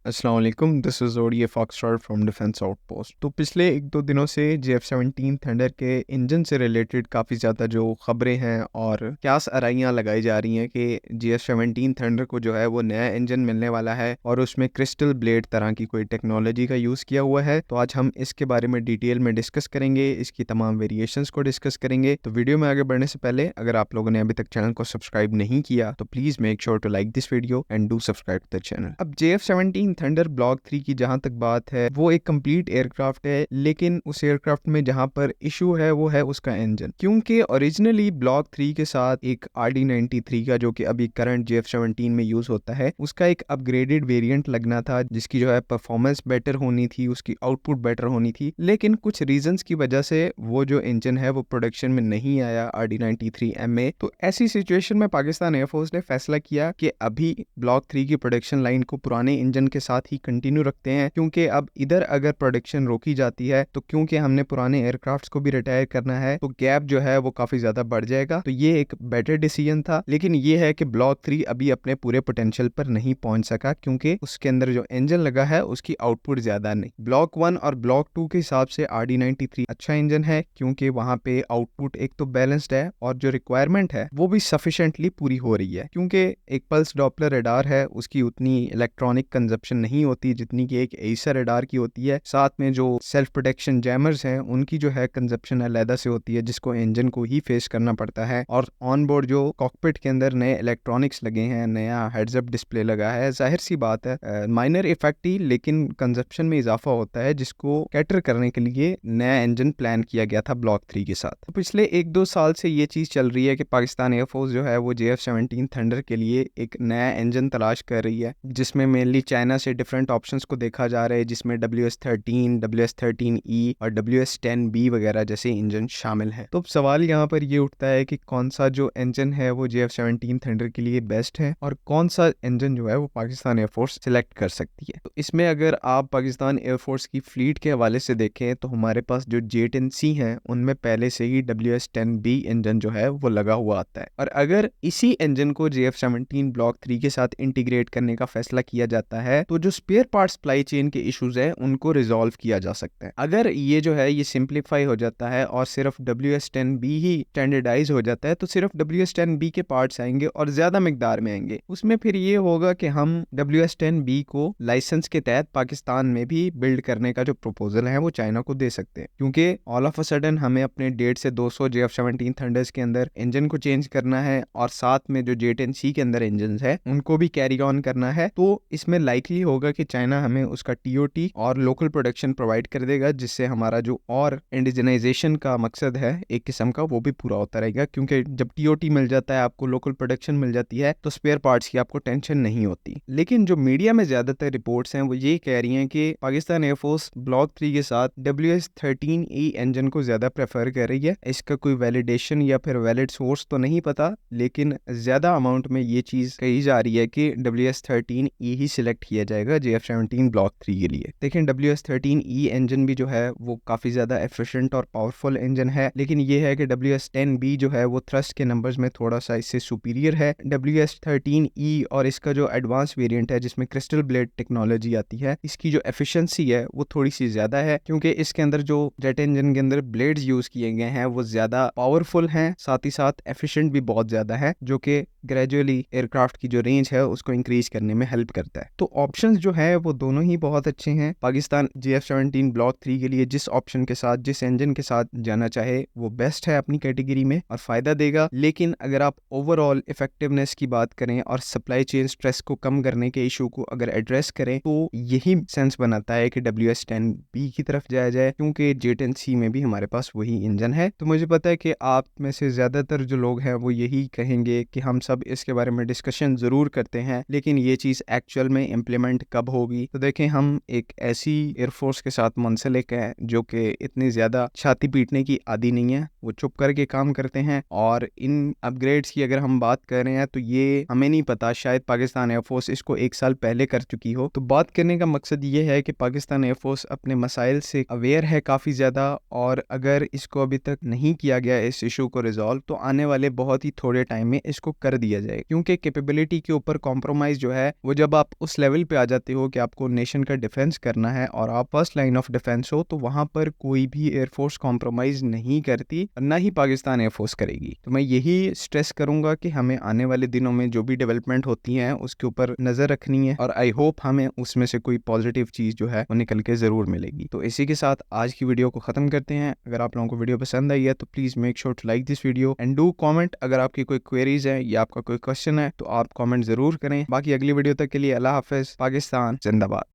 अस्सलाम वालेकुम, this is ODA foxtrot from defence outpost. तो पिछले 1-2 दिनों से JF-17 थंडर के इंजन से रिलेटेड काफ़ी ज़्यादा जो खबरें हैं और क्यास आराइयाँ लगाई जा रही हैं कि JF-17 थंडर को जो है वो नया इंजन मिलने वाला है और उसमें क्रिस्टल ब्लेड तरह की कोई टेक्नोलॉजी का यूज़ किया हुआ है। तो आज हम इसके बारे में डिटेल में डिस्कस करेंगे, इसकी तमाम वेरिएशंस को डिस्कस करेंगे। तो वीडियो में आगे बढ़ने से पहले अगर आप लोगों ने अभी तक चैनल को सब्सक्राइब नहीं किया तो please make sure to like this video and do subscribe to the channel. अब JF-17 थंडर ब्लॉक 3 की जहां तक बात है, वो एक कंप्लीट एयरक्राफ्ट है, लेकिन उस एयरक्राफ्ट में जहां पर इशू है वो है उसका इंजन, क्योंकि ओरिजिनली ब्लॉक 3 के साथ एक RD-93 का जो कि अभी करंट JF-17 में यूज होता है, उसका एक अपग्रेडेड वेरिएंट लगना था जिसकी जो है परफॉर्मेंस बेटर होनी थी, उसकी आउटपुट बेटर होनी थी, लेकिन कुछ रीजंस की वजह से वो जो इंजन है वो प्रोडक्शन में नहीं आया RD-93M में। तो ऐसी सिचुएशन में पाकिस्तान एयरफोर्स ने फैसला किया कि अभी ब्लॉक 3 की प्रोडक्शन लाइन को पुराने इंजन के साथ ही कंटिन्यू रखते हैं, क्योंकि अब इधर अगर प्रोडक्शन रोकी जाती है तो क्योंकि हमने पुराने एयरक्राफ्ट्स को भी रिटायर करना है तो गैप जो है वो काफी ज्यादा बढ़ जाएगा। तो ये एक बेटर डिसीजन था, लेकिन ये है कि ब्लॉक 3 अभी अपने पूरे पोटेंशियल पर नहीं पहुंच सका, क्योंकि उसके अंदर जो इंजन लगा है उसकी आउटपुट ज्यादा नहीं। ब्लॉक 1 और ब्लॉक 2 के हिसाब से RD-93 अच्छा इंजन है, क्योंकि वहां पे आउटपुट एक तो बैलेंस्ड है और जो रिक्वायरमेंट है वो भी सफिशिएंटली पूरी हो रही है, क्योंकि एक पल्स डॉपलर रडार है उसकी उतनी इलेक्ट्रॉनिक कंजप्शन नहीं होती जितनी कि एक एसर रडार की होती है। साथ में जो सेल्फ प्रोटेक्शन जैमर्स हैं उनकी जो है कंजप्शन अलग से होती है, जिसको इंजन को ही फेस करना पड़ता है। और ऑन बोर्ड जो कॉकपिट के अंदर नए इलेक्ट्रॉनिक्स लगे हैं, नया हेड्स अप डिस्प्ले लगा है, जाहिर सी बात है माइनर इफेक्ट ही, लेकिन कंजप्शन में इजाफा होता है जिसको कैटर करने के लिए नया इंजन प्लान किया गया था ब्लॉक 3 के साथ। तो पिछले 1-2 साल से ये चीज चल रही है कि पाकिस्तान एयरफोर्स जो है वो JF-17 थंडर के लिए एक नया इंजन तलाश कर रही है, जिसमें मेनली चाइना से डिफरेंट ऑप्शंस को देखा जा रहा है, जिसमें WS-13, WS-13E और WS-10B वगैरह जैसे इंजन शामिल हैं। तो सवाल यहाँ पर ये उठता है कि कौन सा जो इंजन है वो JF-17 थंडर के लिए बेस्ट है और कौन सा इंजन जो है वो पाकिस्तान एयरफोर्स सिलेक्ट कर सकती है। तो इसमें अगर आप पाकिस्तान एयरफोर्स की फ्लीट के हवाले से देखें तो हमारे पास जो J-10C हैं उनमें पहले से ही WS-10B इंजन जो है वो लगा हुआ आता है, और अगर इसी इंजन को JF-17 ब्लॉक 3 के साथ इंटीग्रेट करने का फैसला किया जाता है तो जो स्पेयर पार्ट सप्लाई चेन के इश्यूज है उनको रिजॉल्व किया जा सकता है। अगर ये जो है ये सिंप्लीफाई हो जाता है और सिर्फ WS-10B ही स्टैंडर्डाइज हो जाता है तो सिर्फ WS-10B के पार्ट्स आएंगे और ज्यादा मिकदार में आएंगे। उसमें फिर ये होगा कि हम WS-10B को लाइसेंस के तहत पाकिस्तान में भी बिल्ड करने का जो प्रपोजल है वो चाइना को दे सकते हैं, क्योंकि ऑल ऑफ अ सडन हमें अपने 150 से 200 JF-17 थंडर्स के अंदर इंजन को चेंज करना है और साथ में जो J-10C के अंदर इंजन है उनको भी कैरी ऑन करना है। तो इसमें लाइकली होगा कि चाइना हमें उसका TOT और लोकल प्रोडक्शन प्रोवाइड कर देगा, जिससे हमारा जो और इंडिजनाइजेशन का मकसद है एक किस्म का वो भी पूरा होता रहेगा, क्योंकि जब TOT मिल जाता है, आपको लोकल प्रोडक्शन मिल जाती है, तो स्पेयर पार्ट्स की आपको टेंशन नहीं होती। लेकिन जो मीडिया में ज्यादातर रिपोर्ट्स हैं वो ये कह रही हैं कि पाकिस्तान एयरफोर्स ब्लॉक 3 के साथ WS-13E इंजन को ज्यादा प्रेफर कर रही है। इसका कोई वैलिडेशन या फिर वैलिड सोर्स तो नहीं पता, लेकिन ज्यादा अमाउंट में ये चीज कही जा रही है कि WS-13E ही सिलेक्ट किया जाएगा JF-17 ब्लॉक 3 के लिए। लेकिन WS-13E इंजन भी जो है वो काफी ज्यादा एफिशिएंट और पावरफुल इंजन है, लेकिन ये है कि WS-10B जो है वो थ्रस्ट के नंबर्स में थोड़ा सा इससे सुपीरियर है। WS-13E और इसका जो एडवांस वेरिएंट है जिसमें क्रिस्टल ब्लेड टेक्नोलॉजी आती है, इसकी जो एफिशिएंसी है वो थोड़ी सी ज्यादा है, क्योंकि इसके अंदर जो जेट इंजन के अंदर ब्लेड्स यूज किए गए हैं वो ज्यादा पावरफुल हैं, साथ ही साथ एफिशिएंट भी बहुत ज्यादा है, जो कि ग्रेजुअली एयरक्राफ्ट की जो रेंज है उसको इंक्रीज करने में हेल्प करता है। तो ऑप्शंस जो है वो दोनों ही बहुत अच्छे हैं। पाकिस्तान JF-17 ब्लॉक 3 के लिए जिस ऑप्शन के साथ, जिस इंजन के साथ जाना चाहे वो बेस्ट है अपनी कैटेगरी में और फायदा देगा। लेकिन अगर आप ओवरऑल इफेक्टिवनेस की बात करें और सप्लाई चेन स्ट्रेस को कम करने के इशू को अगर एड्रेस करें तो यही सेंस बनाता है कि WS-10B की तरफ जाया जाए, क्योंकि J-10C में भी हमारे पास वही इंजन है। तो मुझे पता है कि आप में से ज्यादातर जो लोग हैं वो यही कहेंगे कि हम सब इसके बारे में डिस्कशन जरूर करते हैं, लेकिन ये चीज एक्चुअल में इम्प्लीमेंट कब होगी। तो देखें, हम एक ऐसी एयरफोर्स के साथ मुंसलिक है जो कि इतनी ज्यादा छाती पीटने की आदी नहीं है, वो चुप करके काम करते हैं। और इन अपग्रेड्स की अगर हम बात कर रहे हैं तो ये हमें नहीं पता, शायद पाकिस्तान एयरफोर्स इसको 1 साल पहले कर चुकी हो। तो बात करने का मकसद ये है कि पाकिस्तान एयरफोर्स अपने मसाइल से अवेयर है काफी ज्यादा, और अगर इसको अभी तक नहीं किया गया इस इशू को रिजॉल्व, तो आने वाले बहुत ही थोड़े टाइम में इसको कर दिया जाए, क्योंकि कैपेबिलिटी के ऊपर कॉम्प्रोमाइज जो है वो जब आप उस लेवल पे आ जाते हो कि आपको नेशन का डिफेंस करना है और आप फर्स्ट लाइन ऑफ डिफेंस हो, तो वहां पर कोई भी एयरफोर्स कॉम्प्रोमाइज नहीं करती और ना ही पाकिस्तान एयरफोर्स करेगी। तो मैं यही स्ट्रेस करूंगा कि हमें आने वाले दिनों में जो भी डेवलपमेंट होती हैं उसके ऊपर नजर रखनी है और आई होप हमें उसमें से कोई पॉजिटिव चीज जो है वो निकल के जरूर मिलेगी। तो इसी के साथ आज की वीडियो को खत्म करते हैं। अगर आप लोगों को वीडियो पसंद आई है तो please make sure to like this video and do comment. अगर आपकी कोई क्वेरीज है या आपका कोई क्वेश्चन है तो आप कमेंट जरूर करें। बाकी अगली वीडियो तक के लिए अल्लाह हाफिज। पाकिस्तान जिंदाबाद।